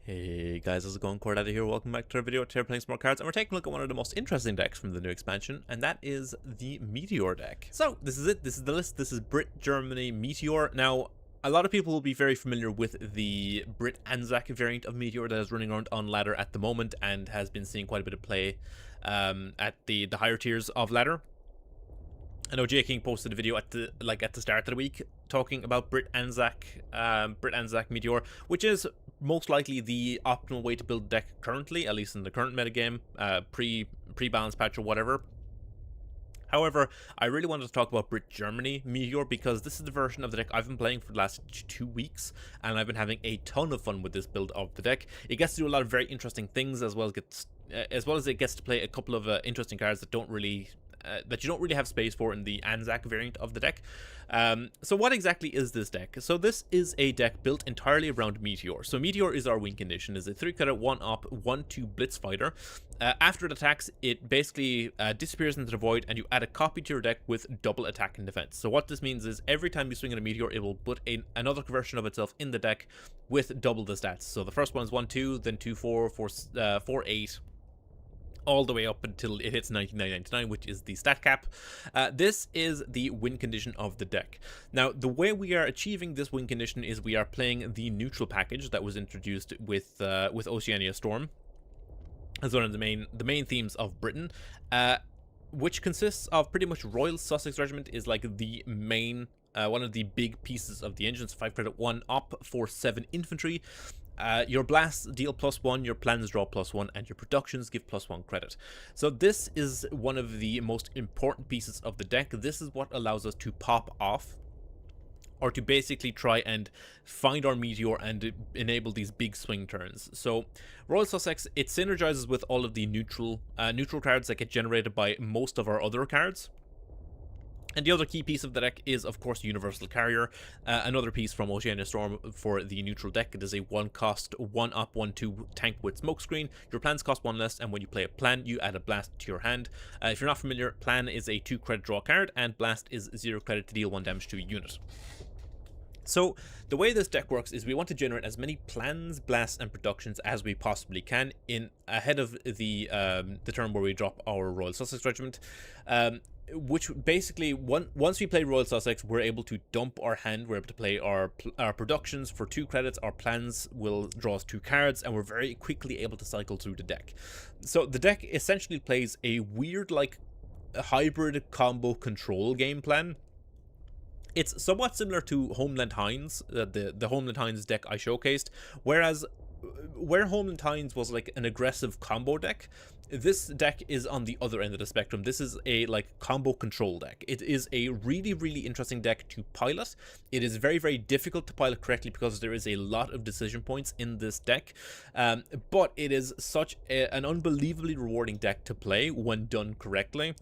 Hey guys, how's it going? CoreData here. Welcome back to our video. Today we're playing some more cards, and we're taking a look at one of the most interesting decks from the new expansion, and that is the Meteor deck. So this is it. This is the list. This is Brit, Germany, Meteor. Now, a lot of people will be very familiar with the Brit ANZAC variant of Meteor that is running around on ladder at the moment and has been seeing quite a bit of play at the higher tiers of ladder. I know J King posted a video at the start of the week talking about Brit ANZAC Meteor, which is most likely the optimal way to build a deck currently, at least in the current metagame, pre-balance patch or whatever. However, I really wanted to talk about Brit Germany Meteor because this is the version of the deck I've been playing for the last 2 weeks, and I've been having a ton of fun with this build of the deck. It gets to do a lot of very interesting things, as well as it gets to play a couple of interesting cards that you don't really have space for in the ANZAC variant of the deck. So what exactly is this deck? So this is a deck built entirely around Meteor. So Meteor is our win condition, is a 3-credit 1-op 1/2 blitz fighter. After it attacks, it basically disappears into the void, and you add a copy to your deck with double attack and defense. So what this means is every time you swing at a Meteor, it will put another version of itself in the deck with double the stats. So the first one is 1/2, then 2/4, 4/8, all the way up until it hits 99.99, which is the stat cap. This is the win condition of the deck. Now, the way we are achieving this win condition is we are playing the neutral package that was introduced with Oceania Storm as one of the main themes of Britain, which consists of pretty much Royal Sussex Regiment is like the main one of the big pieces of the engine. It's 5-credit 1-op for 7 infantry. Your blasts deal +1, your plans draw +1, and your productions give +1 credit. So this is one of the most important pieces of the deck. This is what allows us to pop off, or to basically try and find our Meteor and enable these big swing turns. So Royal Sussex, it synergizes with all of the neutral cards that get generated by most of our other cards. And the other key piece of the deck is, of course, Universal Carrier, another piece from Oceania Storm for the neutral deck. It is a 1-cost, 1-op, 1/2 tank with smokescreen. Your plans cost 1 less, and when you play a plan, you add a blast to your hand. If you're not familiar, plan is a 2-credit draw card, and blast is 0 credit to deal 1 damage to a unit. So the way this deck works is we want to generate as many plans, blasts, and productions as we possibly can ahead of the turn where we drop our Royal Sussex Regiment. Which basically, once we play Royal Sussex, we're able to dump our hand. We're able to play our productions for 2 credits. Our plans will draw us 2 cards, and we're very quickly able to cycle through the deck. So the deck essentially plays a weird, like, hybrid combo control game plan. It's somewhat similar to Homeland Hines, the Homeland Hines deck I showcased, whereas where Homeland Hines was like an aggressive combo deck, this deck is on the other end of the spectrum. This is a like combo control deck. It is a really, really interesting deck to pilot. It is very, very difficult to pilot correctly because there is a lot of decision points in this deck, but it is such an unbelievably rewarding deck to play when done correctly.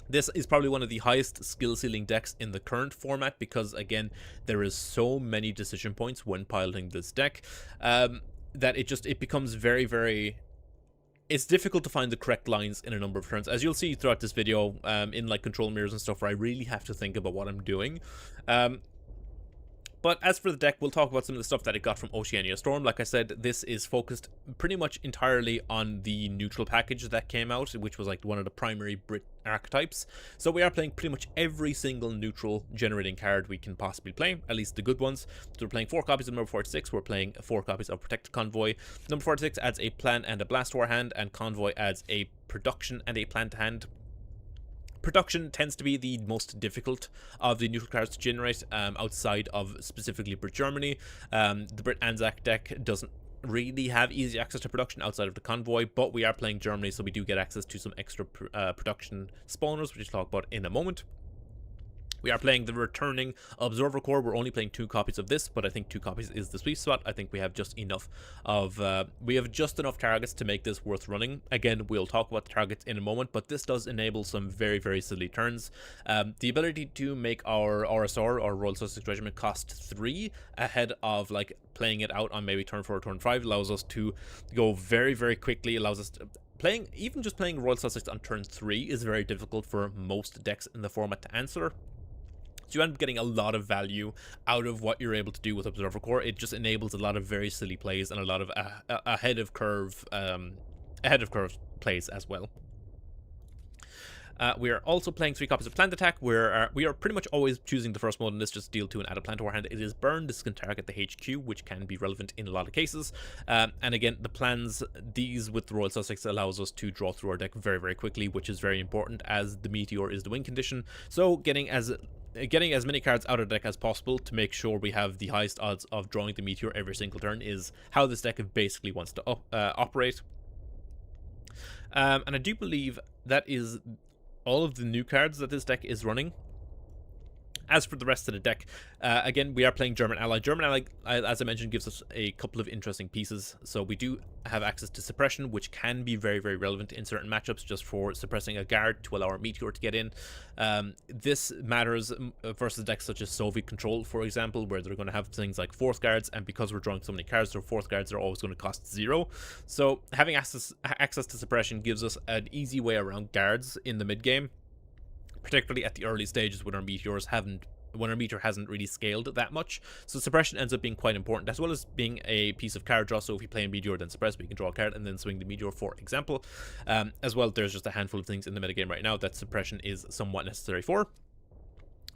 This is probably one of the highest skill ceiling decks in the current format because, again, there is so many decision points when piloting this deck that it becomes very, very... It's difficult to find the correct lines in a number of turns. As you'll see throughout this video, in like control mirrors and stuff, where I really have to think about what I'm doing. But as for the deck, we'll talk about some of the stuff that it got from Oceania Storm. Like I said, this is focused pretty much entirely on the neutral package that came out, which was like one of the primary Brit archetypes. So we are playing pretty much every single neutral generating card we can possibly play, at least the good ones. So we're playing 4 copies of number 46, we're playing 4 copies of Protected Convoy. Number 46 adds a plan and a blast to our hand, and Convoy adds a production and a plan to hand. Production tends to be the most difficult of the neutral cards to generate outside of specifically Brit Germany. The Brit ANZAC deck doesn't really have easy access to production outside of the Convoy, but we are playing Germany, so we do get access to some extra production spawners, which we'll talk about in a moment. We are playing the returning Observer Corps. We're only playing 2 copies of this, but I think 2 copies is the sweet spot. I think we have just enough targets to make this worth running. Again, we'll talk about the targets in a moment, but this does enable some very, very silly turns. The ability to make our RSR, or Royal Sussex Regiment, cost 3 ahead of like playing it out on maybe turn 4 or turn 5 allows us to go very, very quickly. Allows us to even just playing Royal Sussex on turn 3 is very difficult for most decks in the format to answer. So you end up getting a lot of value out of what you're able to do with Observer Core. It just enables a lot of very silly plays and a lot of ahead of curve plays as well. We are also playing 3 copies of Plant Attack, where we are pretty much always choosing the first mode, and this just deal 2 and add a plant to our hand. It is burn. This can target the HQ, which can be relevant in a lot of cases. And again, the plans, these with the Royal Sussex allows us to draw through our deck very, very quickly, which is very important as the Meteor is the win condition. So getting as many cards out of the deck as possible to make sure we have the highest odds of drawing the Meteor every single turn is how this deck basically wants to operate. And I do believe that is all of the new cards that this deck is running. As for the rest of the deck, again, we are playing German Ally. German Ally, as I mentioned, gives us a couple of interesting pieces. So we do have access to Suppression, which can be very, very relevant in certain matchups, just for suppressing a guard to allow our Meteor to get in. This matters versus decks such as Soviet Control, for example, where they're going to have things like 4th guards, and because we're drawing so many cards, their 4th guards are always going to cost 0. So having access to Suppression gives us an easy way around guards in the mid game, particularly at the early stages when our Meteor hasn't really scaled that much. So Suppression ends up being quite important, as well as being a piece of card draw. So if we play a Meteor, then suppress, we can draw a card and then swing the Meteor, for example. As well, there's just a handful of things in the metagame right now that Suppression is somewhat necessary for.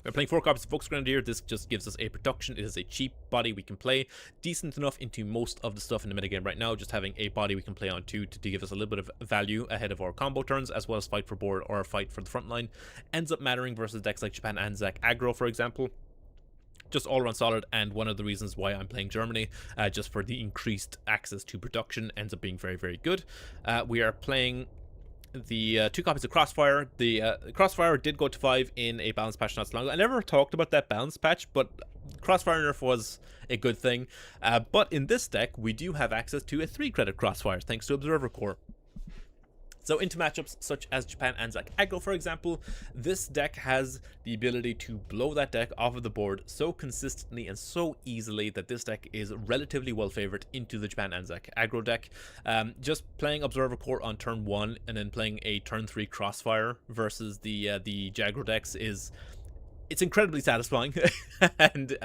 We're playing 4 copies of Focus Grenadier. This just gives us a production. It is a cheap body we can play, decent enough into most of the stuff in the metagame right now. Just having a body we can play on to give us a little bit of value ahead of our combo turns, as well as fight for board or fight for the front line, ends up mattering versus decks like Jpn ANZAC Aggro, for example. Just all around solid, and one of the reasons why I'm playing Germany, just for the increased access to production, ends up being very, very good. We are playing the 2 copies of Crossfire. The Crossfire did go to 5 in a balance patch not so long ago. I never talked about that balance patch, but Crossfire nerf was a good thing. But in this deck, we do have access to a 3-credit Crossfire, thanks to Observer Core. So into matchups such as Jpn ANZAC Aggro, for example, this deck has the ability to blow that deck off of the board so consistently and so easily that this deck is relatively well favored into the Jpn ANZAC Aggro deck. Just playing Observer Core on turn 1 and then playing a turn 3 Crossfire versus the Aggro decks it's incredibly satisfying and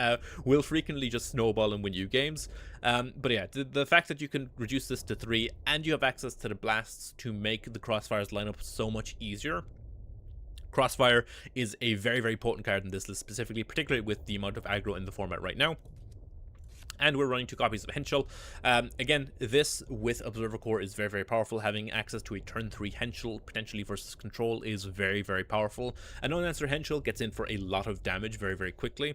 will frequently just snowball and win you games. But yeah, the fact that you can reduce this to 3 and you have access to the blasts to make the Crossfires line up so much easier. Crossfire is a very, very potent card in this list specifically, particularly with the amount of aggro in the format right now. And we're running 2 copies of Henschel. Again, this with Observer Core is very, very powerful. Having access to a turn 3 Henschel, potentially versus Control, is very, very powerful. An unanswered Henschel gets in for a lot of damage very, very quickly.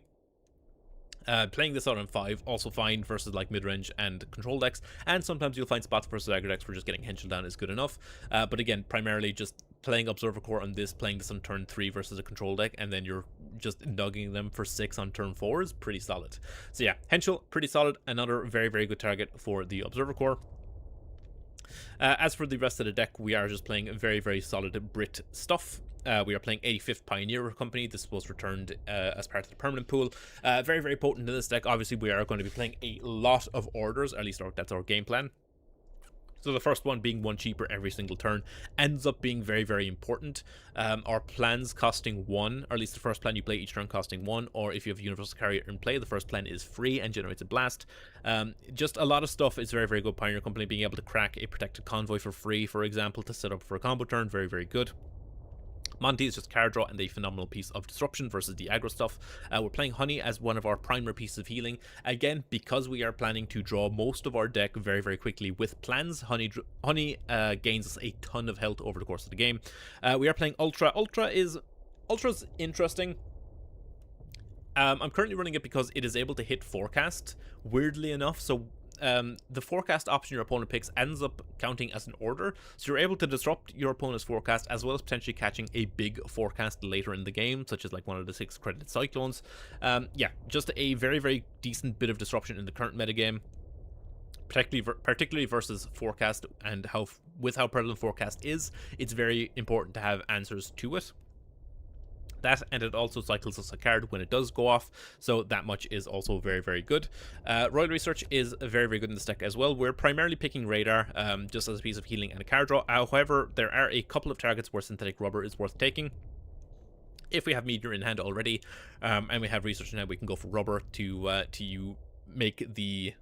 Playing this out on 5, also fine versus like mid-range and control decks, and sometimes you'll find spots versus aggro decks where just getting Henschel down is good enough. But again, primarily just playing Observer Core on this, playing this on turn 3 versus a control deck, and then you're just nugging them for 6 on turn 4 is pretty solid. So yeah, Henschel, pretty solid, another very, very good target for the Observer Core. As for the rest of the deck, we are just playing very, very solid Brit stuff. We are playing 85th Pioneer Company. This was returned as part of the permanent pool. Very, very potent in this deck. Obviously, we are going to be playing a lot of orders, or at least that's our game plan. So the first one being 1 cheaper every single turn ends up being very, very important. Our plans costing 1, or at least the first plan you play each turn costing 1, or if you have a Universal Carrier in play, the first plan is free and generates a blast. Just a lot of stuff is very, very good. Pioneer Company being able to crack a Protected Convoy for free, for example, to set up for a combo turn, very, very good. Monty is just card draw and a phenomenal piece of disruption versus the aggro stuff. We're playing Honey as one of our primary pieces of healing. Again, because we are planning to draw most of our deck very, very quickly with plans, Honey gains us a ton of health over the course of the game. We are playing Ultra. Ultra's interesting. I'm currently running it because it is able to hit forecast, weirdly enough. So the forecast option your opponent picks ends up counting as an order, so you're able to disrupt your opponent's forecast as well as potentially catching a big forecast later in the game, such as like one of the 6 credited cyclones. Yeah, just a very, very decent bit of disruption in the current metagame, particularly versus forecast, and with how prevalent forecast is, it's very important to have answers to it. That, and it also cycles us a card when it does go off, so that much is also very, very good. Royal Research is very, very good in this deck as well. We're primarily picking Radar just as a piece of healing and a card draw. However, there are a couple of targets where Synthetic Rubber is worth taking. If we have Meteor in hand already, and we have research in hand, we can go for Rubber to make the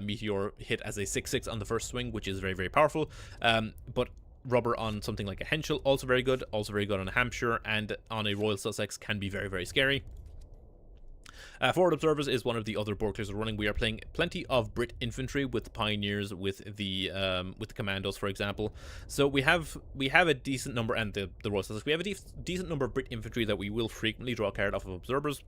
Meteor hit as a 6/6 on the first swing, which is very, very powerful. But Rubber on something like a Henschel, also very good on a Hampshire, and on a Royal Sussex can be very, very scary. Forward Observers is one of the other board clears we're running. We are playing plenty of Brit infantry with the Pioneers, with the Commandos, for example. So we have a decent number, and the Royal Sussex. We have a decent number of Brit infantry that we will frequently draw a card off of Observers.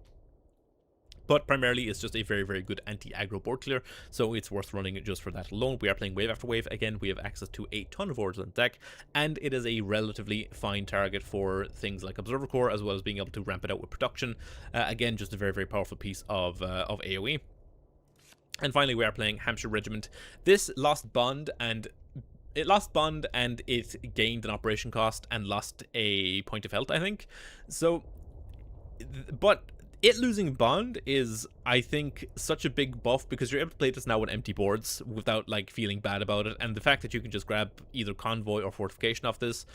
But primarily, it's just a very, very good anti-aggro board clear, so it's worth running it just for that alone. We are playing wave after wave. Again, we have access to a ton of orders on deck, and it is a relatively fine target for things like Observer Corps, as well as being able to ramp it out with production. Again, just a very, very powerful piece of AoE. And finally, we are playing Hampshire Regiment. This lost Bond, and it gained an operation cost and lost a point of health, I think. So, but it losing Bond is, I think, such a big buff, because you're able to play this now with empty boards without like feeling bad about it, and the fact that you can just grab either Convoy or Fortification off this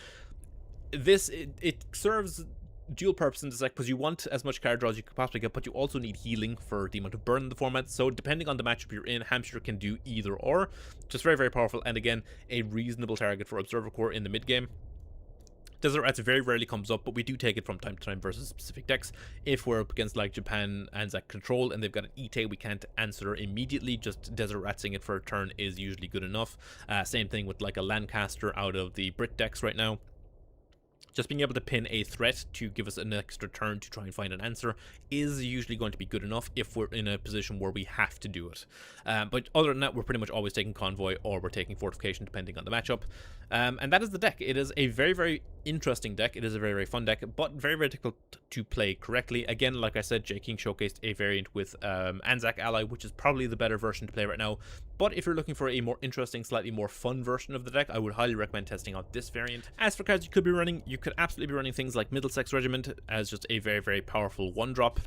it serves dual purpose in this deck, because you want as much card draw as you could possibly get, but you also need healing for the amount of burn in the format. So depending on the matchup you're in, Hampshire can do either or. Just very, very powerful, and again, a reasonable target for Observer Corps in the mid game. Desert Rats very rarely comes up, but we do take it from time to time versus specific decks. If we're up against like Jpn ANZAC Control and they've got an Ite we can't answer immediately, just Desert Ratsing it for a turn is usually good enough. Same thing with like a Lancaster out of the Brit decks right now. Just being able to pin a threat to give us an extra turn to try and find an answer is usually going to be good enough if we're in a position where we have to do it. But other than that, we're pretty much always taking Convoy or we're taking Fortification, depending on the matchup. And that is the deck. It is a very, very interesting deck. It is a very, very fun deck, but very, very difficult to play correctly. Again, like I said, J King showcased a variant with ANZAC Ally, which is probably the better version to play right now. But if you're looking for a more interesting, slightly more fun version of the deck, I would highly recommend testing out this variant. As for cards you could be running, you could absolutely be running things like Middlesex Regiment as just a very, very powerful one-drop.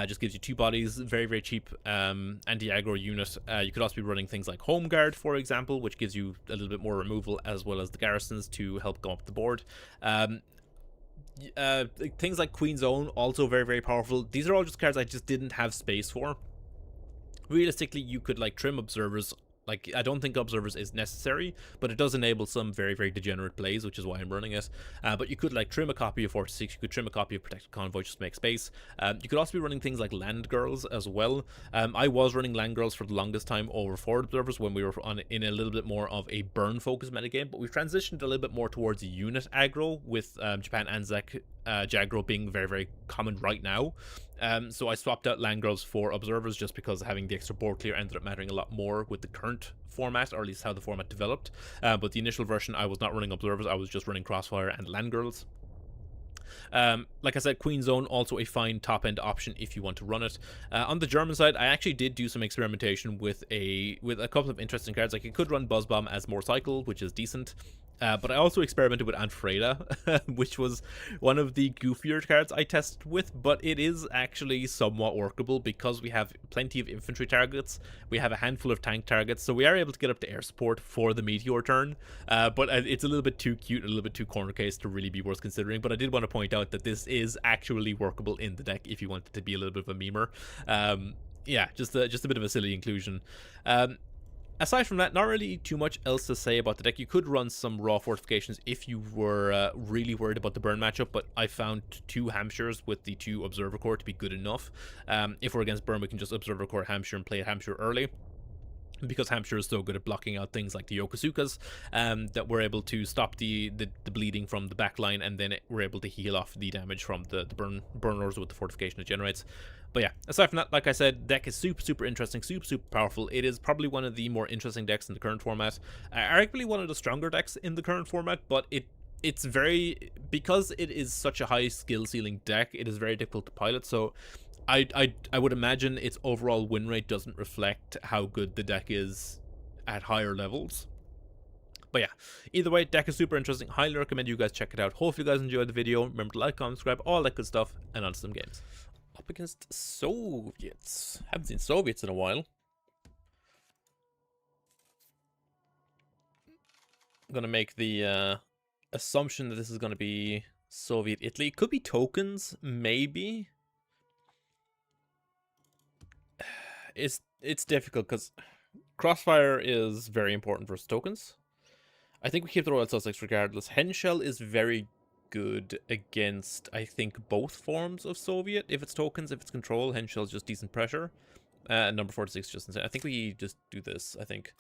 Just gives you 2 bodies, very, very cheap anti-aggro unit. You could also be running things like Home Guard, for example, which gives you a little bit more removal, as well as the garrisons to help go up the board. Things like Queen's Own, also very, very powerful. These are all just cards I just didn't have space for. Realistically, you could like trim Observers. Like, I don't think Observers is necessary, but it does enable some very, very degenerate plays, which is why I'm running it. But you could, like, trim a copy of 46, you could trim a copy of Protected Convoy just to make space. You could also be running things like Land Girls as well. I was running Land Girls for the longest time over Forward Observers when we were in a little bit more of a burn-focused metagame, but we've transitioned a little bit more towards unit aggro, with Jpn ANZAC Jagro being very, very common right now. So I swapped out Land Girls for Observers just because having the extra board clear ended up mattering a lot more with the current format, or at least how the format developed. But the initial version, I was not running Observers, I was just running Crossfire and Land Girls. Like I said, Queen's Own, also a fine top-end option if you want to run it. On the German side, I actually did do some experimentation with a couple of interesting cards. Like, you could run Buzz Bomb as more cycle, which is decent. But I also experimented with Anfreda, which was one of the goofier cards I tested with, but it is actually somewhat workable because we have plenty of infantry targets, we have a handful of tank targets, so we are able to get up to air support for the Meteor turn. But it's a little bit too cute, a little bit too corner case to really be worth considering, but I did want to point out that this is actually workable in the deck if you wanted to be a little bit of a memer. Yeah, just a bit of a silly inclusion. Aside from that, not really too much else to say about the deck. You could run some raw fortifications if you were really worried about the burn matchup, but I found 2 Hampshires with the 2 Observer Corps to be good enough. If we're against burn, we can just Observer Corps Hampshire and play Hampshire early, because Hampshire is so good at blocking out things like the Yokosukas, that we're able to stop the bleeding from the back line, and then we're able to heal off the damage from the burners with the fortification it generates. But yeah, aside from that, like I said, deck is super interesting, super powerful. It is probably one of the more interesting decks in the current format. Arguably one of the stronger decks in the current format, but it's very, because it is such a high skill ceiling deck, it is very difficult to pilot. So I would imagine its overall win rate doesn't reflect how good the deck is at higher levels. But yeah, either way, deck is super interesting. Highly recommend you guys check it out. Hope you guys enjoyed the video. Remember to like, comment, subscribe, all that good stuff, and on to some games. Up against Soviets. Haven't seen Soviets in a while. I'm gonna make the assumption that this is gonna be Soviet Italy. Could be tokens, maybe. It's difficult because Crossfire is very important versus tokens. I think we keep the Royal Sussex regardless. Henschel is very good against, I think, both forms of Soviet. If it's tokens, if it's control, Henschel's just decent pressure. Number 46 just insane. I think we just do this, I think.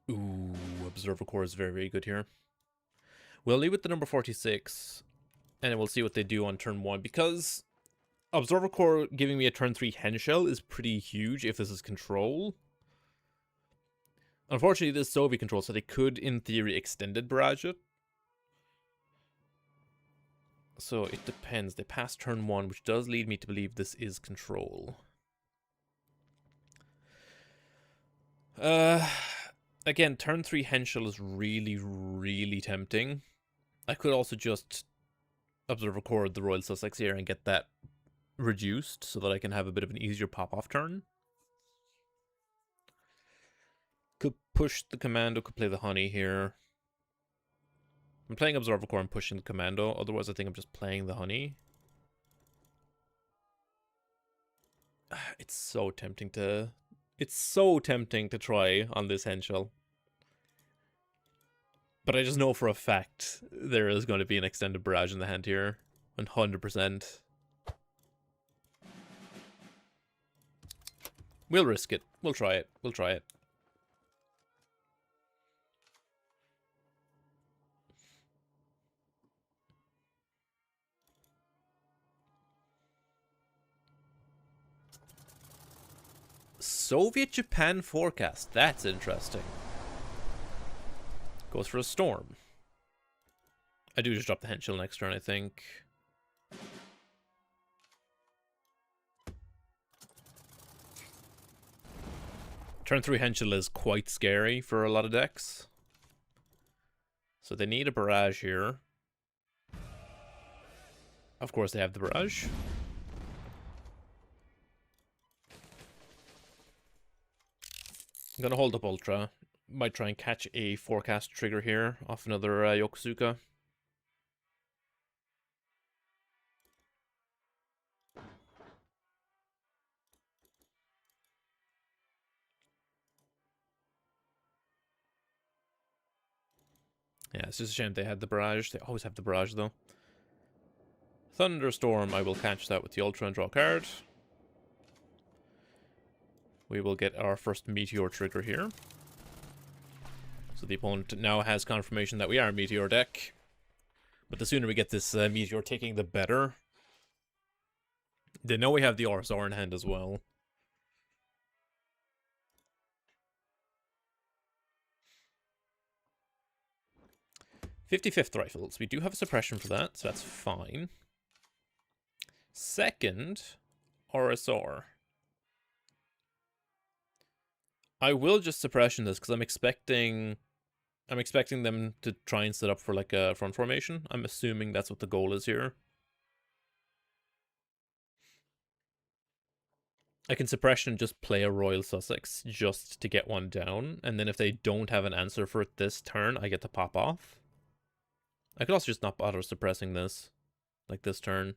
Ooh, Observer Core is very, very good here. We'll leave with the number 46, and then we'll see what they do on turn 1, because Observer Core giving me a turn 3 Henschel is pretty huge if this is control. Unfortunately, this is Soviet control, so they could, in theory, extended barrage it. So it depends. They pass turn 1, which does lead me to believe this is control. Again, turn 3 Henschel is really, really tempting. I could also just Observer Core the Royal Sussex here and get that reduced so that I can have a bit of an easier pop-off turn. Could push the commando, could play the honey here. I'm playing Observer Core and pushing the commando, otherwise I think I'm just playing the honey. It's so tempting to... It's so tempting to try on this Henschel. But I just know for a fact there is going to be an extended barrage in the hand here. 100%. We'll risk it. We'll try it. We'll try it. Soviet Japan forecast. That's interesting. Goes for a storm. I do just drop the Henschel next turn, I think. Turn 3 Henschel is quite scary for a lot of decks. So they need a barrage here. Of course they have the barrage. I'm gonna hold up Ultra. Might try and catch a forecast trigger here off another Yokosuka. Yeah, it's just a shame they had the barrage. They always have the barrage, though. Thunderstorm, I will catch that with the Ultra and draw a card. We will get our first Meteor trigger here. So the opponent now has confirmation that we are a Meteor deck. But the sooner we get this Meteor ticking, the better. They know we have the RSR in hand as well. "55th Rifles. We do have a suppression for that, so that's fine. Second, RSR. I will just suppression this because I'm expecting them to try and set up for like a front formation. I'm assuming that's what the goal is here. I can suppression and just play a Royal Sussex just to get one down, and then if they don't have an answer for it this turn, I get to pop off. I could also just not bother suppressing this, like this turn.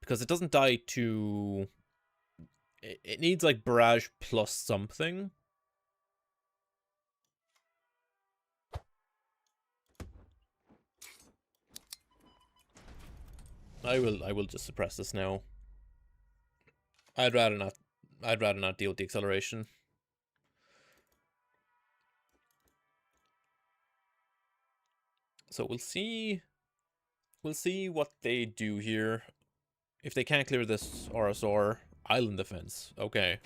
Because it doesn't die to... It needs like barrage plus something. I will just suppress this now. I'd rather not deal with the acceleration. So we'll see what they do here. If they can't clear this RSR, island defense. Okay.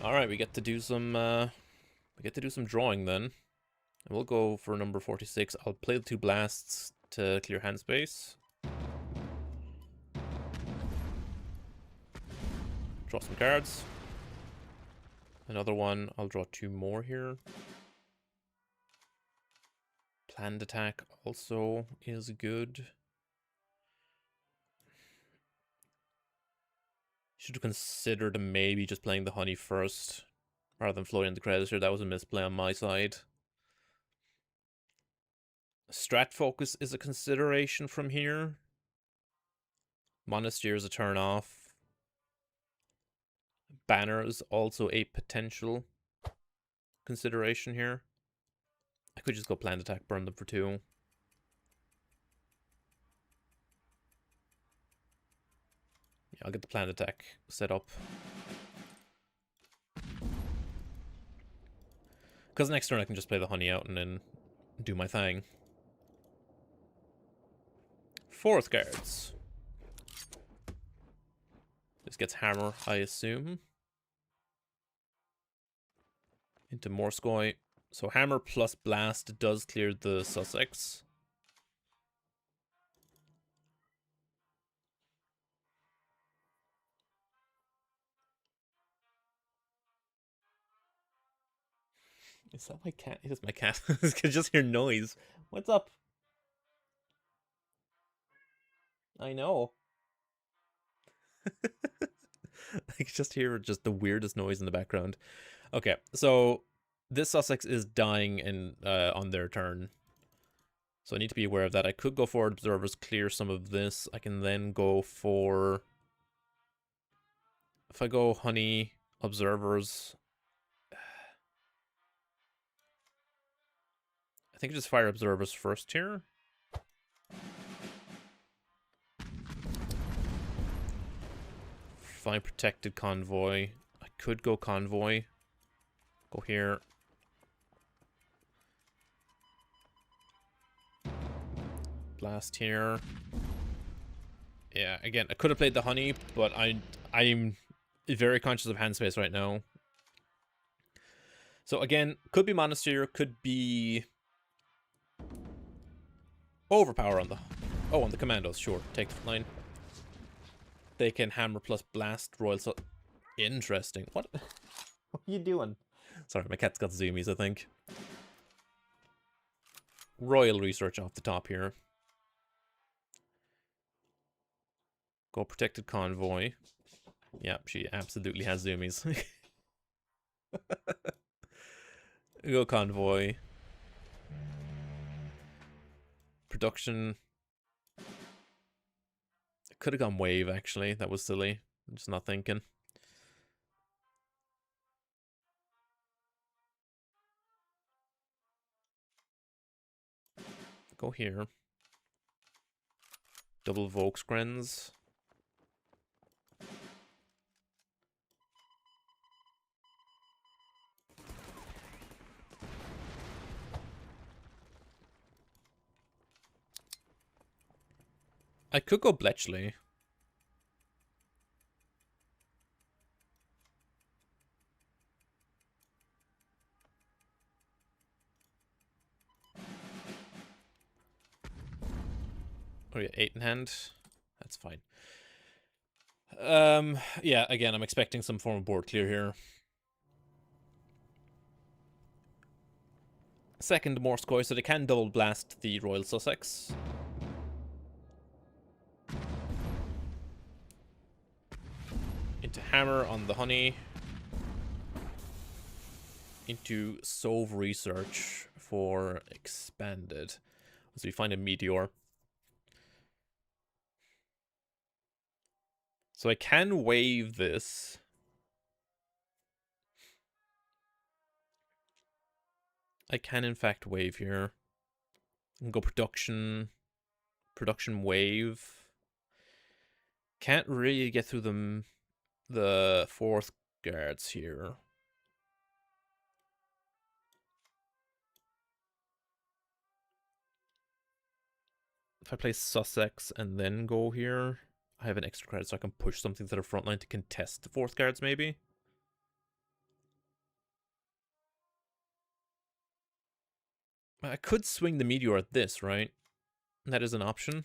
All right, we get to do some drawing then. And we'll go for number 46. I'll play the 2 blasts to clear hand space. Draw some cards. Another one. I'll draw 2 more here. Planned attack also is good. Should have considered maybe just playing the honey first. rather than floating the credits here. That was a misplay on my side. Strat focus is a consideration from here. Monasteer is a turn off. Banner is also a potential consideration here. I could just go planned attack, burn them for 2. Yeah, I'll get the planned attack set up. Because next turn I can just play the honey out and then do my thing. 4th cards. This gets hammer, I assume. Into Morskoy. So hammer plus blast does clear the Sussex. Is that my cat? It is my cat. I can just hear noise. What's up? I know. I can just hear just the weirdest noise in the background. Okay, so this Sussex is dying in on their turn. So I need to be aware of that. I could go forward observers, clear some of this. I can then go for... If I go honey, observers... I think I just fire observers first here. Find protected convoy. I could go convoy. Go here. Blast here. Yeah, again, I could have played the honey, but I'm very conscious of hand space right now. So again, could be Monasteer, could be overpower on the... Oh, on the commandos, sure. Take the line. They can hammer plus blast royal... So interesting. What are you doing? Sorry, my cat's got zoomies, I think. Royal research off the top here. Go protected convoy. Yep, she absolutely has zoomies. Go convoy. Production. I could have gone wave, actually. That was silly. I'm just not thinking. Go here. Double Volksgrens. I could go Bletchley. Oh yeah, 8 in hand. That's fine. Yeah, again, I'm expecting some form of board clear here. Second Morskoy, so they can double blast the Royal Sussex. Into hammer on the honey. Into Sove research for expanded. So we find a Meteor. So I can wave this. I can in fact wave here. I can go production. Production wave. Can't really get through the 4th guards here. If I play Sussex and then go here, I have an extra credit so I can push something to the front line to contest the 4th guards maybe. I could swing the Meteor at this, right? That is an option.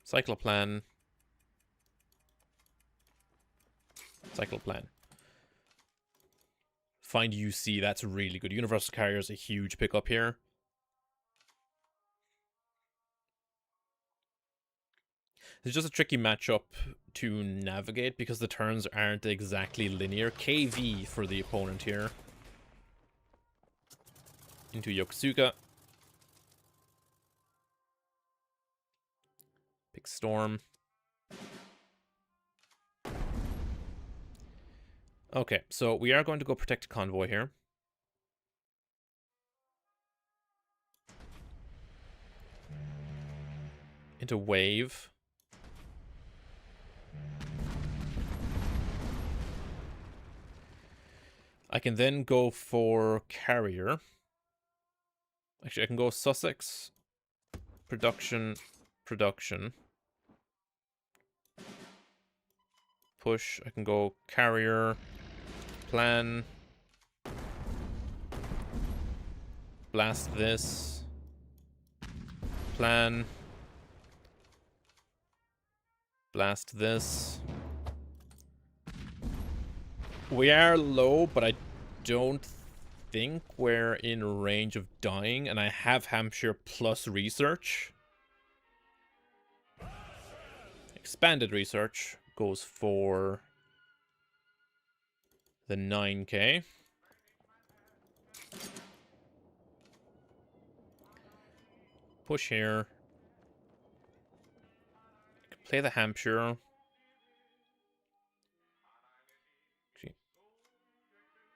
Cycloplan. Cycloplan. find UC, that's really good. Universal Carrier is a huge pickup here. It's just a tricky matchup to navigate because the turns aren't exactly linear. KV for the opponent here. Into Yokosuka. Pick Storm. Okay, so we are going to go protect Convoy here. Into Wave. I can then go for Carrier. Actually, I can go Sussex. Production. Push. I can go Carrier. Plan. Blast this. Plan. Blast this. We are low, but I don't think we're in range of dying, and I have Hampshire plus research. Expanded research goes for the 9k. Push here. Play the Hampshire.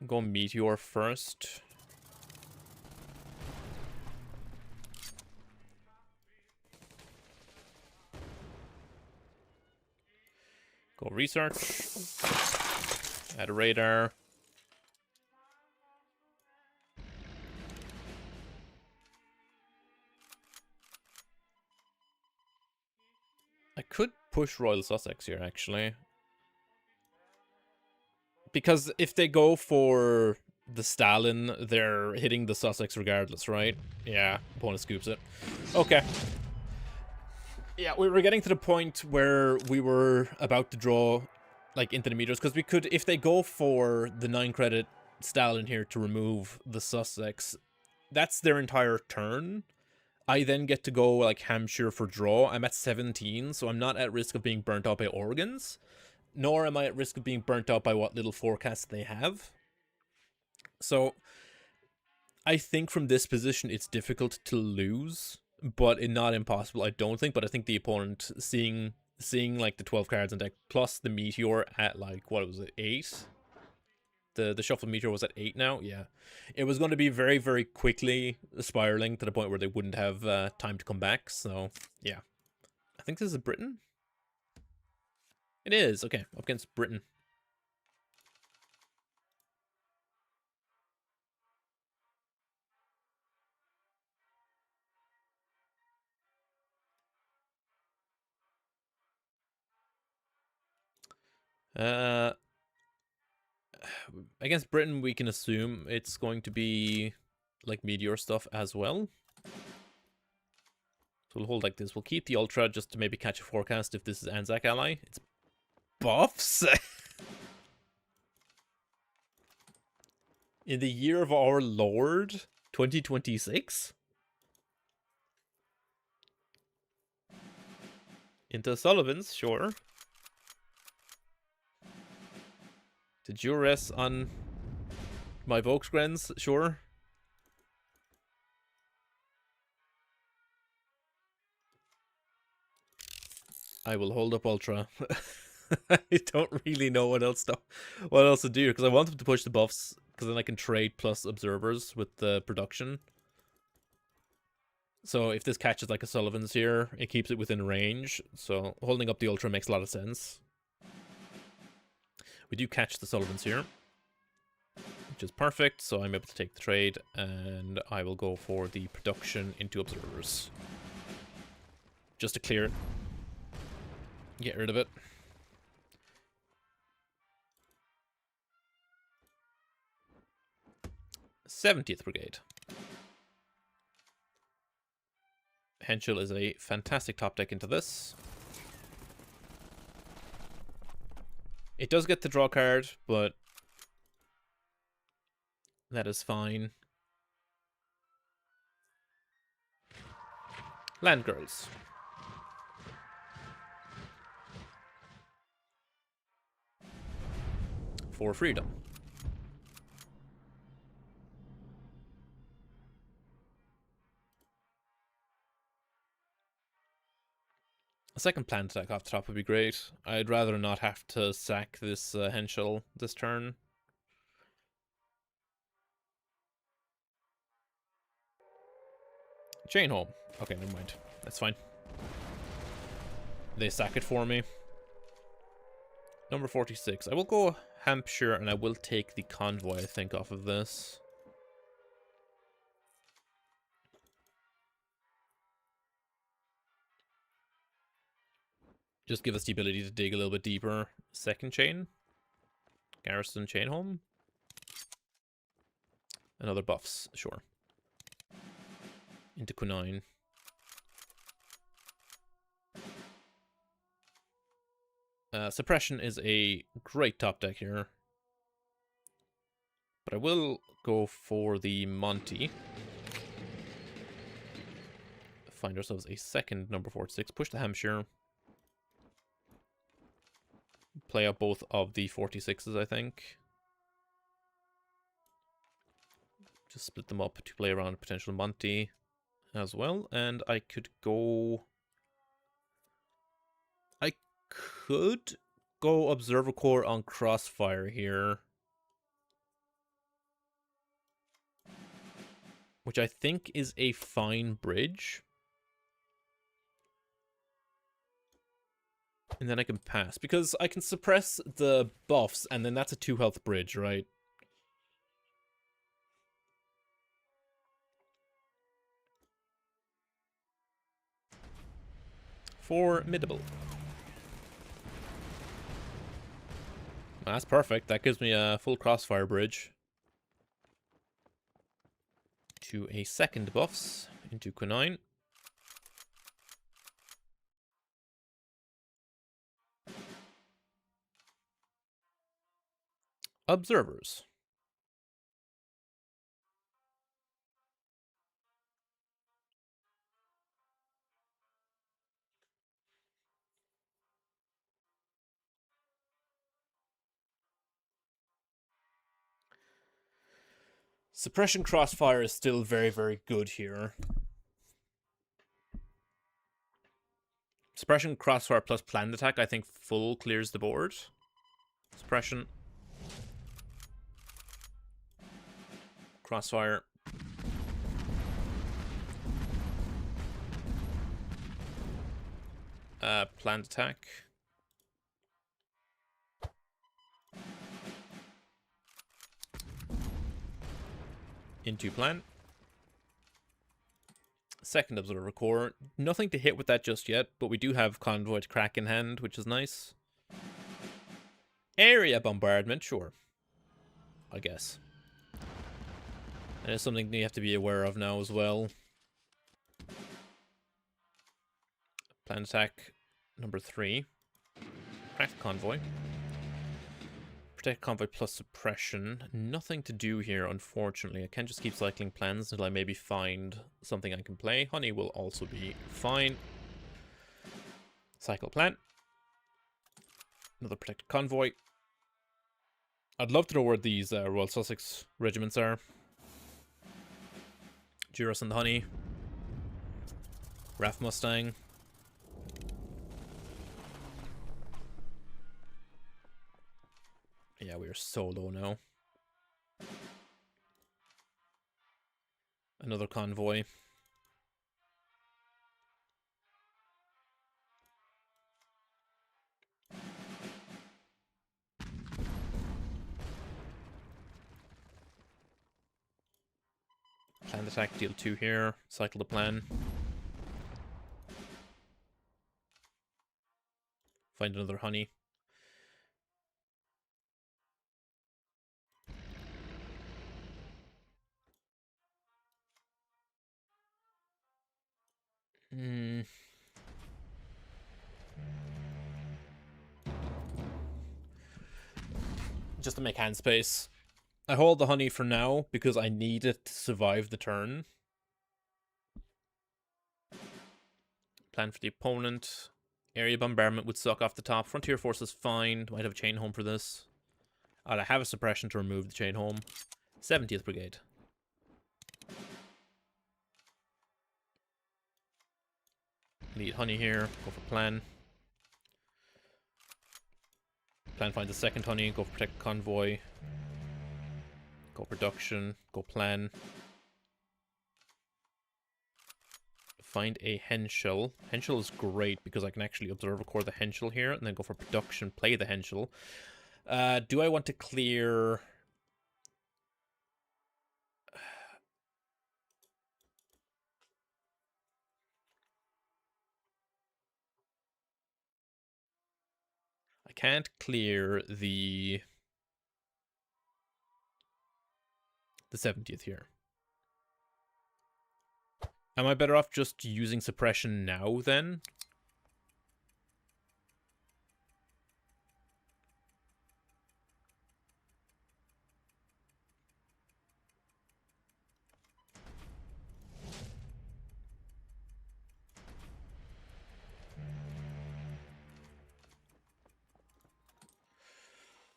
Go Meteor first. Go research. Add a radar. I could push Royal Sussex here, actually. Because if they go for the Stalin, they're hitting the Sussex regardless, right? Yeah, opponent scoops it. Okay. Yeah, we were getting to the point where we were about to draw, like, into the Meteors, because we could, if they go for the 9-credit Stalin here to remove the Sussex, that's their entire turn. I then get to go, like, Hampshire for draw. I'm at 17, so I'm not at risk of being burnt out by organs, nor am I at risk of being burnt out by what little forecasts they have. So, I think from this position, it's difficult to lose, but not impossible, I don't think. But I think the opponent, seeing like the 12 cards in deck, plus the Meteor at, like, what was it, 8? The shuffle Meteor was at 8 now, yeah. It was going to be very, very quickly spiraling to the point where they wouldn't have time to come back, so, yeah. I think this is Britain? It is, okay, up against Britain. Against Britain, we can assume it's going to be, like, Meteor stuff as well. So we'll hold like this. We'll keep the Ultra just to maybe catch a forecast if this is ANZAC ally. It's buffs? In the year of our Lord, 2026? Into Sullivan's, sure. To Jures on my Volksgrens, sure. I will hold up Ultra. I don't really know what else to do, because I want them to push the buffs, because then I can trade plus observers with the production. So if this catches like a Sullivan's here, it keeps it within range. So holding up the Ultra makes a lot of sense. We do catch the Sullivans here, which is perfect. So I'm able to take the trade, and I will go for the production into observers. Just to clear it. Get rid of it. '70th Brigade. Henschel is a fantastic top deck into this. It does get the draw card, but That is fine. Land girls. For freedom. A second plant attack off the top would be great. I'd rather not have to sack this Henschel this turn. Chain home. Okay, never mind. That's fine. They sack it for me. Number 46. I will go Hampshire and I will take the convoy, I think, off of this. Just give us the ability to dig a little bit deeper. Second chain. Garrison chain home. And other buffs, sure. Into quinine. Suppression is a great top deck here. But I will go for the Monty. Find ourselves a second number 46. Push the Hampshire. Play out both of the 46s, I think. Just split them up to play around a potential Monty as well. And I could go... I could go Observer Corps on Crossfire here. Which I think is a fine bridge. And then I can pass. Because I can suppress the buffs, and then that's a 2 health bridge, right? Formidable. That's perfect. That gives me a full Crossfire bridge. To a second buffs. Into quinine. Observers. Suppression Crossfire is still very, very good here. Suppression Crossfire plus planned attack, I think full clears the board. Suppression. Crossfire. Planned attack. Into plan. Second Observer Corps. Nothing to hit with that just yet, but we do have Convoy to crack in hand, which is nice. Area Bombardment, sure. I guess. And it's something you have to be aware of now as well. Planned attack number 3. Crack Convoy. Protect Convoy plus suppression. Nothing to do here, unfortunately. I can't just keep cycling plans until I maybe find something I can play. Honey will also be fine. Cycle plan. Another protected convoy. I'd love to know where these Royal Sussex regiments are. Juras and the Honey. Raf Mustang. Yeah, we are so low now. Another convoy. Planned attack, deal 2 here. Cycle the plan. Find another honey. Just to make hand space. I hold the honey for now because I need it to survive the turn. Plan for the opponent. Area bombardment would suck off the top. Frontier force is fine. Might have a chain home for this. I have a suppression to remove the chain home. 70th Brigade. Need honey here. Go for plan. Plan finds a second honey. Go for protect convoy. Go production. Go plan. Find a Henschel. Henschel is great because I can actually observe record the Henschel here and then go for production, play the Henschel. Do I want to clear... I can't clear the 70th here. Am I better off just using suppression now, then?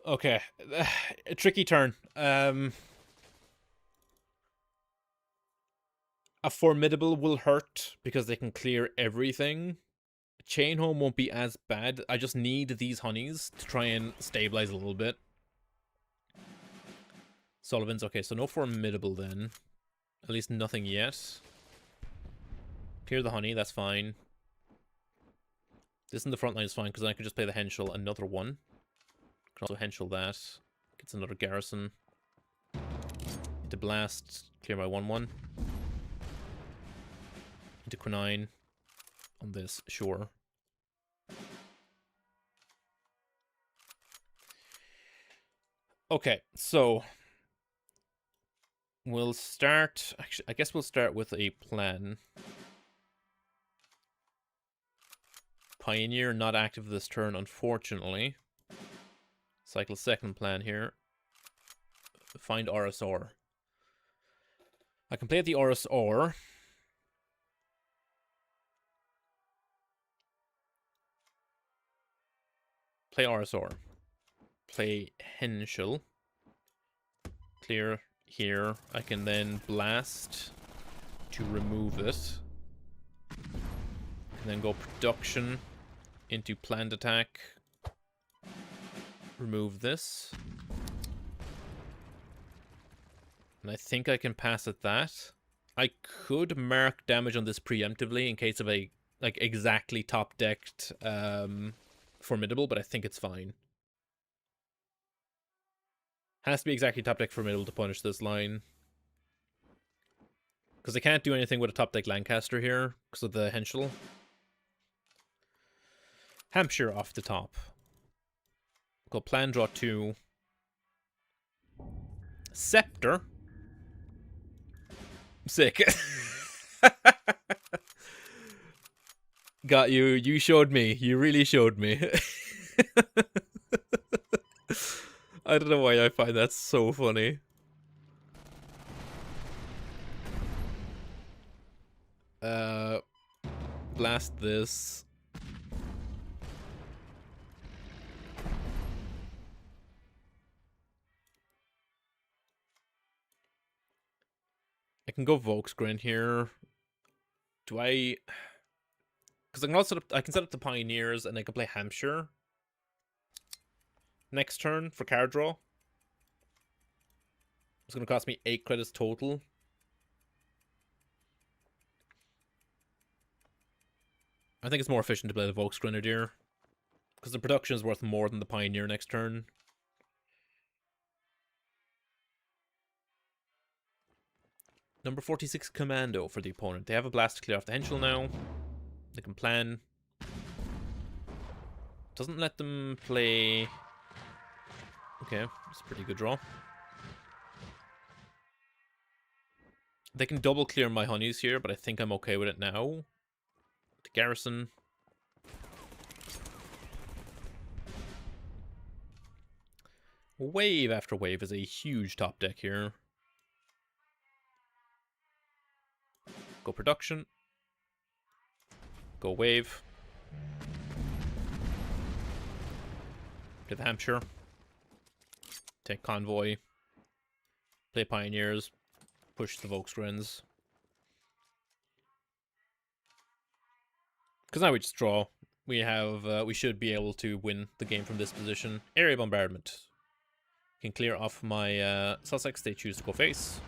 Okay. A tricky turn. A formidable will hurt because they can clear everything. Chain home won't be as bad. I just need these honeys to try and stabilize a little bit. Sullivan's okay, so no formidable then. At least nothing yet. Clear the honey, that's fine. This in the front line is fine because I can just play the Henschel, another one. Can also Henschel that. Gets another garrison. Into blast, clear my 1-1. Into quinine on this, sure. Okay, so we'll start, actually, I guess we'll start with a plan. Pioneer not active this turn, unfortunately. Cycle second plan here. Find RSR. I can play the RSR. Play RSR. Play Henschel. Clear here. I can then blast to remove it. And then go production into planned attack. Remove this. And I think I can pass at that. I could mark damage on this preemptively in case of a like exactly top decked formidable, but I think it's fine. Has to be exactly top deck formidable to punish this line. Because I can't do anything with a top deck Lancaster here because of the Henschel. Hampshire off the top. Go plan, draw 2. Scepter. Sick. Got you. You showed me. You really showed me. I don't know why I find that so funny. Blast this. I can go Volksgren here. Do I... Because I can also set up the Pioneers and I can play Hampshire. Next turn for card draw. It's going to cost me 8 credits total. I think it's more efficient to play the Volksgrenadier. Because the production is worth more than the Pioneer next turn. Number 46 Commando for the opponent. They have a blast to clear off the Henschel now. They can plan. Doesn't let them play... Okay, it's a pretty good draw. They can double clear my honeys here, but I think I'm okay with it now. The garrison. Wave after wave is a huge top deck here. Go production. Go wave. Play the Hampshire. Take convoy. Play pioneers. Push the Volksgrens. Because now we just draw. We have, we should be able to win the game from this position. Area bombardment. Can clear off my Sussex. They choose to go face.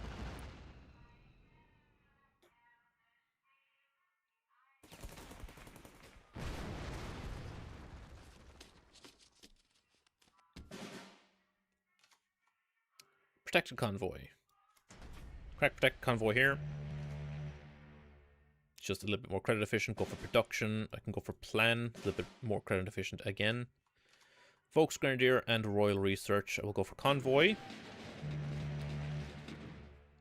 Protected convoy. Crack protected convoy here. It's just a little bit more credit efficient. Go for production. I can go for plan. A little bit more credit efficient again. Volksgrenadier and Royal Research. I will go for convoy.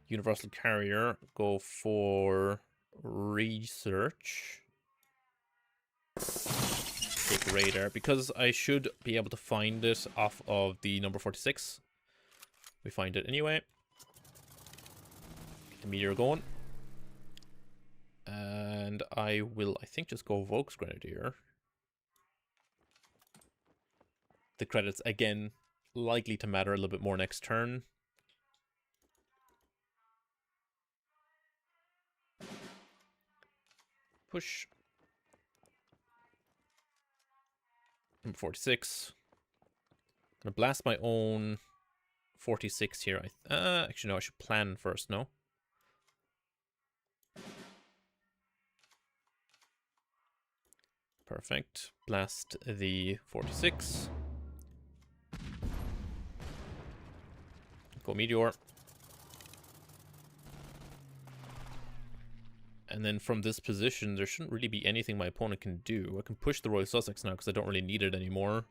Universal Carrier. Go for research. Take radar because I should be able to find it off of the number 46. We find it anyway. Get the Meteor going. And I will, I think, just go Volksgrenadier. The credits, again, likely to matter a little bit more next turn. Push. Number 46. Gonna blast my own 46 here. Actually, no, I should plan first, no? Perfect. Blast the 46. Go Meteor. And then from this position, there shouldn't really be anything my opponent can do. I can push the Royal Sussex now because I don't really need it anymore.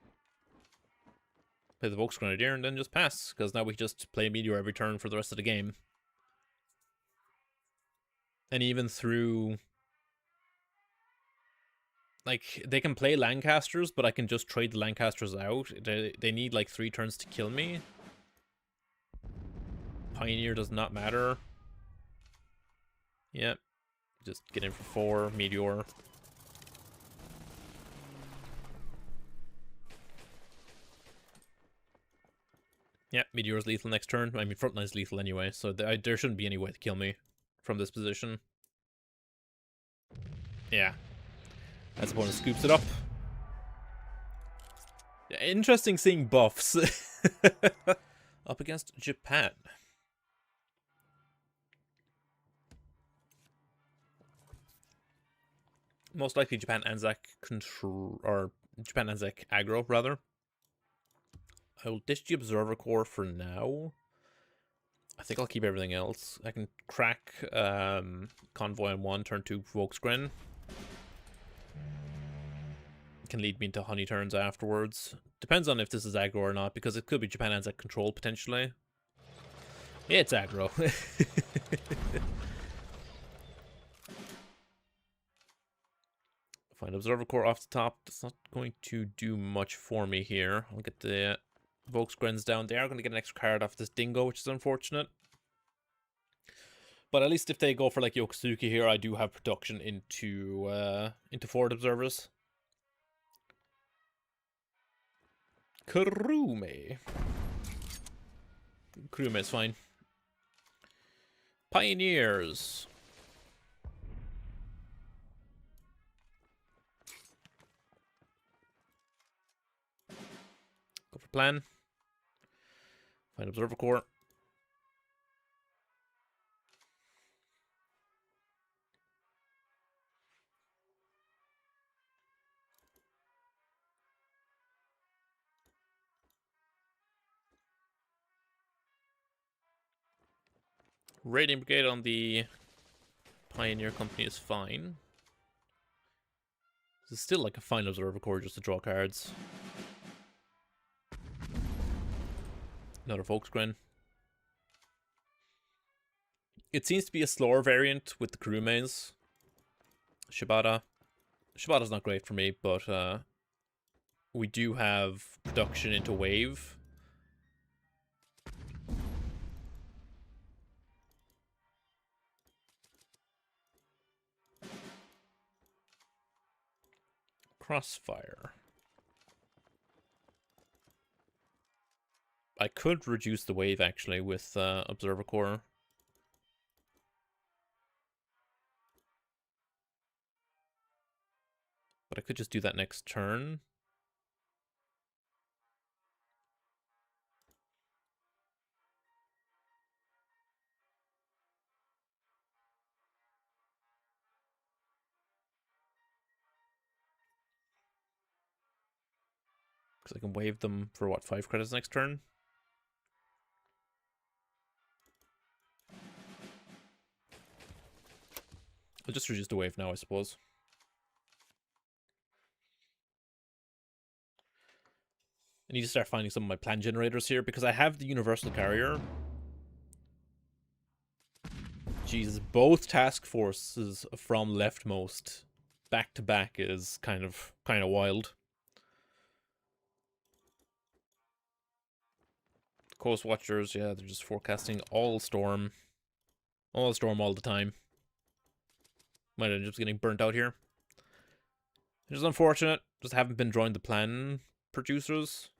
Play the Volksgrenadier and then just pass, because now we just play Meteor every turn for the rest of the game. And even through... Like, they can play Lancasters, but I can just trade the Lancasters out. They need like 3 turns to kill me. Pioneer does not matter. Yep. Just get in for 4, Meteor. Yeah, Meteor's lethal next turn. I mean, Frontline's lethal anyway, so there shouldn't be any way to kill me from this position. Yeah. That's opponent scoops it up. Yeah, interesting seeing buffs. Up against Japan. Most likely Japan ANZAC Control, or Japan ANZAC Aggro, rather. I will ditch the Observer Corps for now. I think I'll keep everything else. I can crack Convoy on 1, turn 2 Volksgren. Can lead me into honey turns afterwards. Depends on if this is aggro or not, because it could be Japan ANZAC Control potentially. Yeah, it's aggro. Find Observer Corps off the top. That's not going to do much for me here. I'll get the Volksgrens down. They are going to get an extra card off this Dingo, which is unfortunate. But at least if they go for like Yokosuka here, I do have production into forward observers. Kurume. Kurume is fine. Pioneers. Go for plan. Find Observer Corps. Raiding Brigade on the Pioneer Company is fine. This is still like a fine Observer Corps just to draw cards. Another Volksgren. It seems to be a slower variant with the Kurumes. Shibata. Shibata's not great for me, but we do have production into wave. Crossfire. I could reduce the wave, actually, with Observer Core. But I could just do that next turn. Because I can wave them for, what, 5 credits next turn? I'll just reduce the wave now, I suppose. I need to start finding some of my plan generators here, because I have the Universal Carrier. Jesus, both task forces from leftmost back to back is kind of wild. Coast Watchers, yeah, they're just forecasting all storm all the time. Might end up getting burnt out here. Which is unfortunate. Just haven't been drawing the plan producers.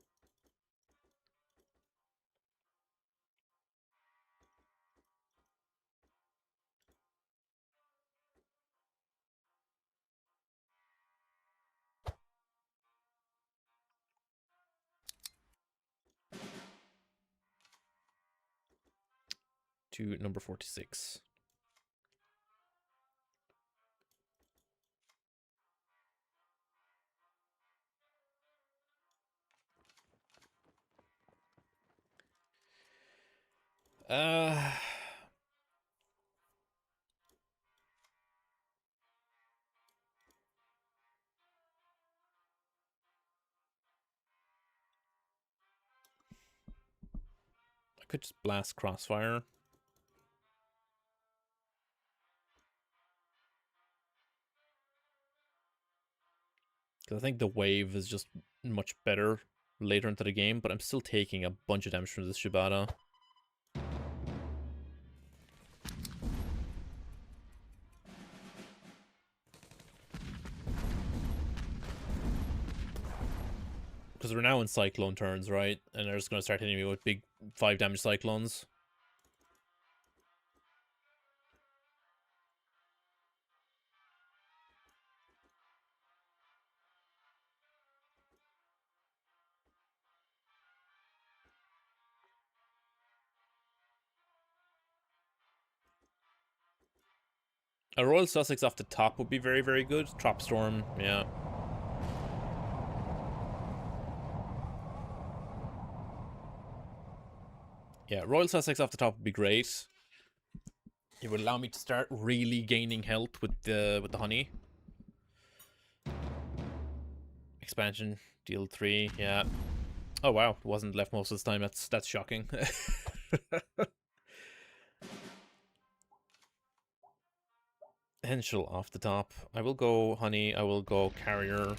To number 46. I could just blast Crossfire. Because I think the wave is just much better later into the game, but I'm still taking a bunch of damage from this Shibata. Because we're now in Cyclone turns, right? And they're just going to start hitting me with big 5 damage Cyclones. A Royal Sussex off the top would be very, very good. Trop Storm, yeah. Yeah, Royal Sussex off the top would be great. It would allow me to start really gaining health with the honey. Expansion, deal 3, yeah. Oh wow, it wasn't left most of the time. That's shocking. Henschel off the top. I will go honey. I will go carrier.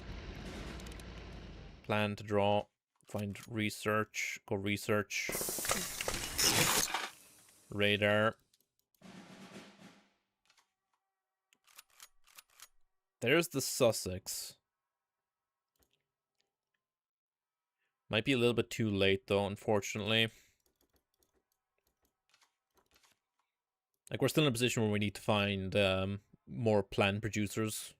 Plan to draw. Find research. Go research. Radar. There's the Sussex. Might be a little bit too late though, unfortunately. Like, we're still in a position where we need to find more plan producers.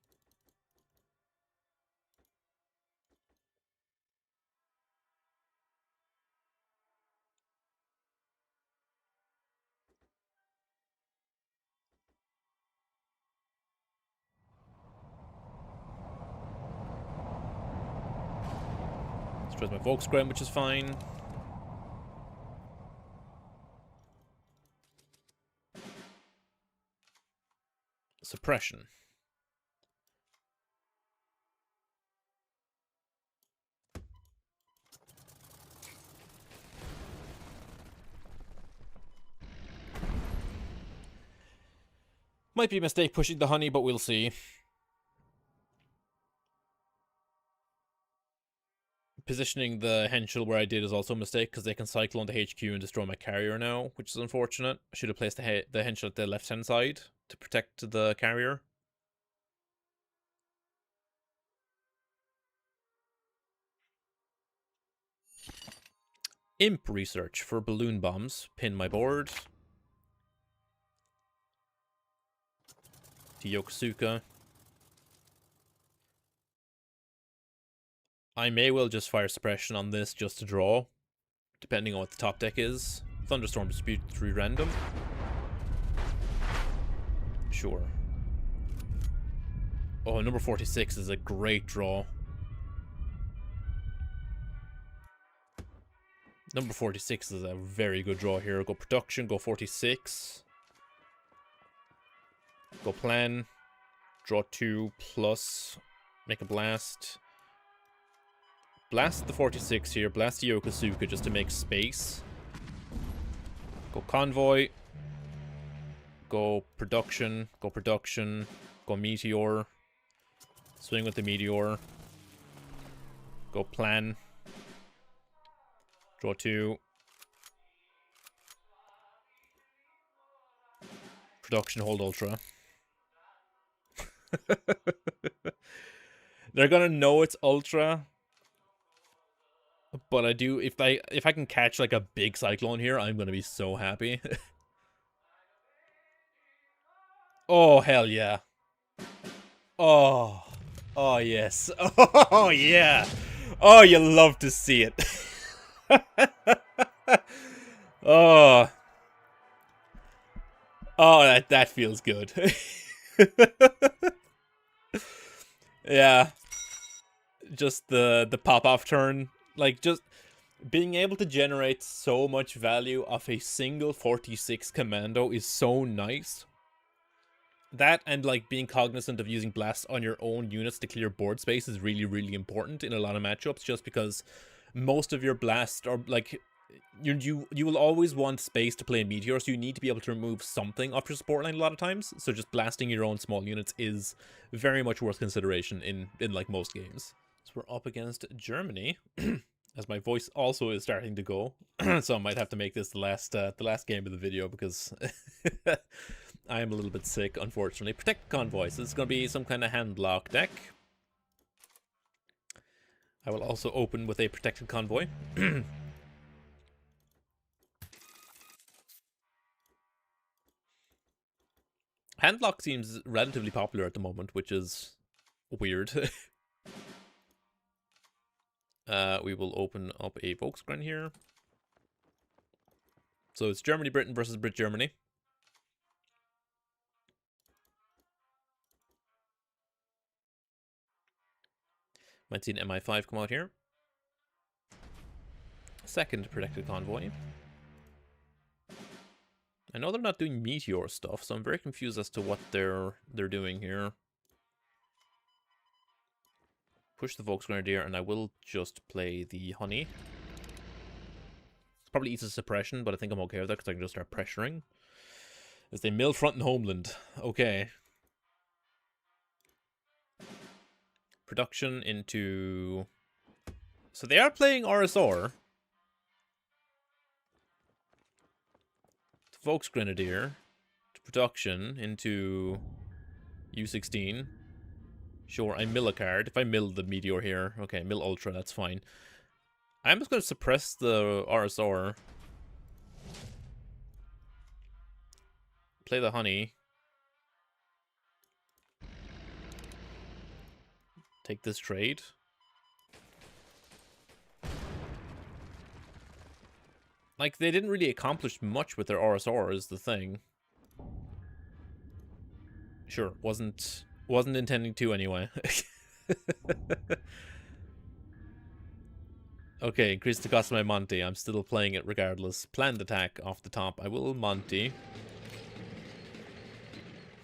Destroys my Volksgram, which is fine. Suppression. Might be a mistake pushing the honey, but we'll see. Positioning the Henschel where I did is also a mistake, because they can cycle on the HQ and destroy my carrier now, which is unfortunate. I should have placed the Henschel at the left-hand side to protect the carrier. Imp research for balloon bombs. Pin my board. To Yokosuka. I may well just fire suppression on this just to draw, depending on what the top deck is. Thunderstorm Dispute 3 random. Sure. Oh, number 46 is a great draw. Number 46 is a very good draw here. Go production, go 46. Go plan. Draw 2 plus. Make a blast. Blast the 46 here. Blast the Yokosuka just to make space. Go convoy. Go production. Go production. Go Meteor. Swing with the Meteor. Go plan. Draw 2. Production, hold ultra. They're gonna know it's ultra. But I do, if I can catch like a big cyclone here, I'm gonna be so happy. Oh, hell yeah. Oh. Oh, yes. Oh, yeah. Oh, you love to see it. Oh. Oh, that feels good. Yeah. Just the pop-off turn. Like, just being able to generate so much value off a single 46 commando is so nice. That and, like, being cognizant of using blasts on your own units to clear board space is really, really important in a lot of matchups, just because most of your blasts are, like, you will always want space to play Meteor, so you need to be able to remove something off your support line a lot of times. So just blasting your own small units is very much worth consideration in like, most games. So we're up against Germany, as my voice also is starting to go. So I might have to make this the last game of the video, because I am a little bit sick, unfortunately. Protect Convoy. So this is going to be some kind of handlock deck. I will also open with a Protected Convoy. Handlock seems relatively popular at the moment, which is weird. We will open up a Volkswagen here. So it's Germany-Britain versus Brit-Germany. Might see an MI5 come out here. Second Protected Convoy. I know they're not doing Meteor stuff, so I'm very confused as to what they're doing here. Push the Volksgrenadier, and I will just play the Honey. It's probably eats a suppression, but I think I'm okay with that because I can just start pressuring. As they mill front and homeland. Okay. Production into... So they are playing RSR. Volksgrenadier to production into U16. Sure, I mill a card. If I mill the Meteor here, okay, mill Ultra, that's fine. I'm just going to suppress the RSR. Play the Honey. Take this trade. Like, they didn't really accomplish much with their RSR is the thing. Sure, wasn't intending to anyway. Okay, increase the cost of my Monty. I'm still playing it regardless. Planned attack off the top. I will Monty.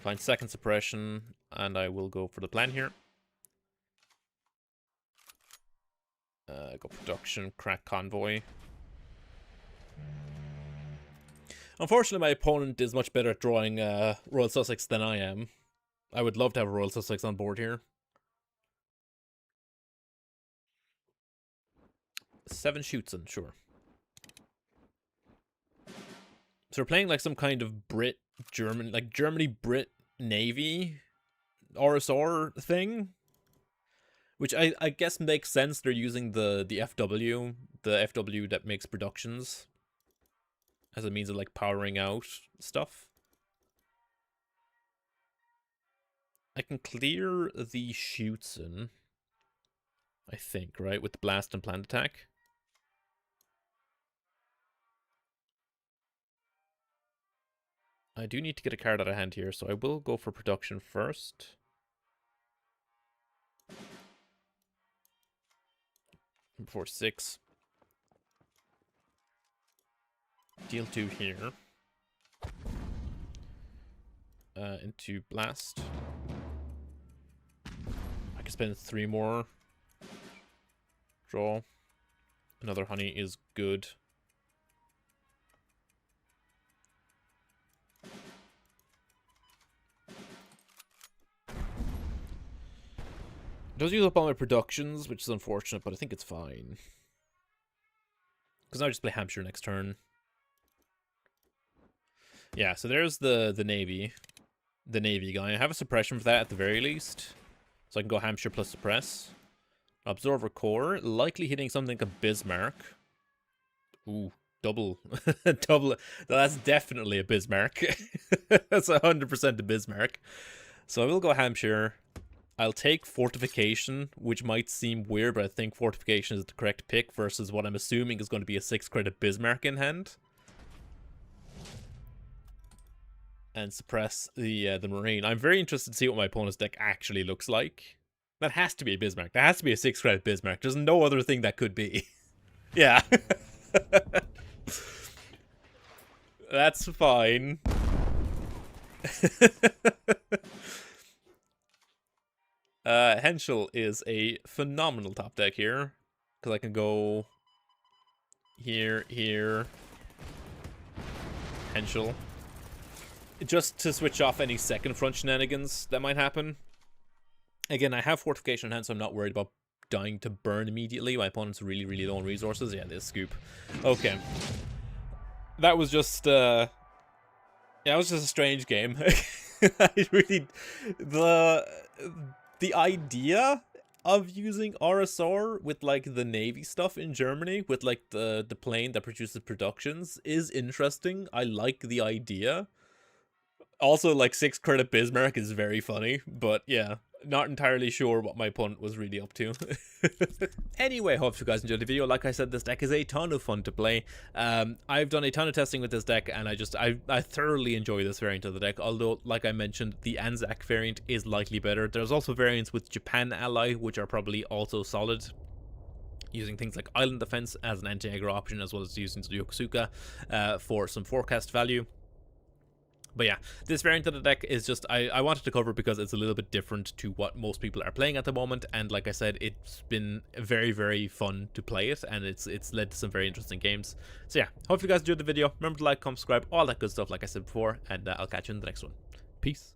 Find second suppression, and I will go for the plan here. Go production, crack convoy. Unfortunately, my opponent is much better at drawing Royal Sussex than I am. I would love to have a Royal Sussex on board here. 7 Schutzen, sure. So we're playing like some kind of Germany Brit Navy RSR thing. Which I guess makes sense. They're using the FW that makes productions as a means of like powering out stuff. I can clear the Schutzen, I think, right? With the blast and plant attack. I do need to get a card out of hand here, so I will go for production first. Before 6. Deal 2 here. Into blast. I can spend 3 more. Draw. Another honey is good. It does use up all my productions, which is unfortunate, but I think it's fine. Because now I just play Hampshire next turn. Yeah, so there's the Navy. The Navy guy. I have a suppression for that at the very least. So I can go Hampshire plus suppress. Absorber core. Likely hitting something like a Bismarck. Ooh, double. Double. That's definitely a Bismarck. That's 100% a Bismarck. So I will go Hampshire. I'll take Fortification, which might seem weird, but I think Fortification is the correct pick versus what I'm assuming is going to be a 6-credit Bismarck in hand. And suppress the Marine. I'm very interested to see what my opponent's deck actually looks like. That has to be a Bismarck. That has to be a 6-credit Bismarck. There's no other thing that could be. Yeah. That's fine. Henschel is a phenomenal top deck here. Because I can go here, here. Henschel. Just to switch off any second front shenanigans that might happen. Again, I have Fortification in hand, so I'm not worried about dying to burn immediately. My opponent's really, really low on resources. Yeah, this scoop. Okay. That was just, yeah, it was just a strange game. I really... The idea of using RSR with, like, the Navy stuff in Germany, with, like, the plane that produces productions, is interesting. I like the idea. Also, like, 6-credit Bismarck is very funny, but yeah, not entirely sure what my opponent was really up to. Anyway, hope you guys enjoyed the video. Like I said, this deck is a ton of fun to play. I've done a ton of testing with this deck, and I thoroughly enjoy this variant of the deck, although, like I mentioned, the ANZAC variant is likely better. There's also variants with Japan Ally, which are probably also solid, using things like Island Defense as an anti-aggro option, as well as using Yokosuka for some forecast value. But yeah, this variant of the deck is just, I wanted to cover because it's a little bit different to what most people are playing at the moment, and like I said, it's been very, very fun to play it, and it's led to some very interesting games. So yeah, hope you guys enjoyed the video. Remember to like, comment, subscribe, all that good stuff like I said before, and I'll catch you in the next one. Peace.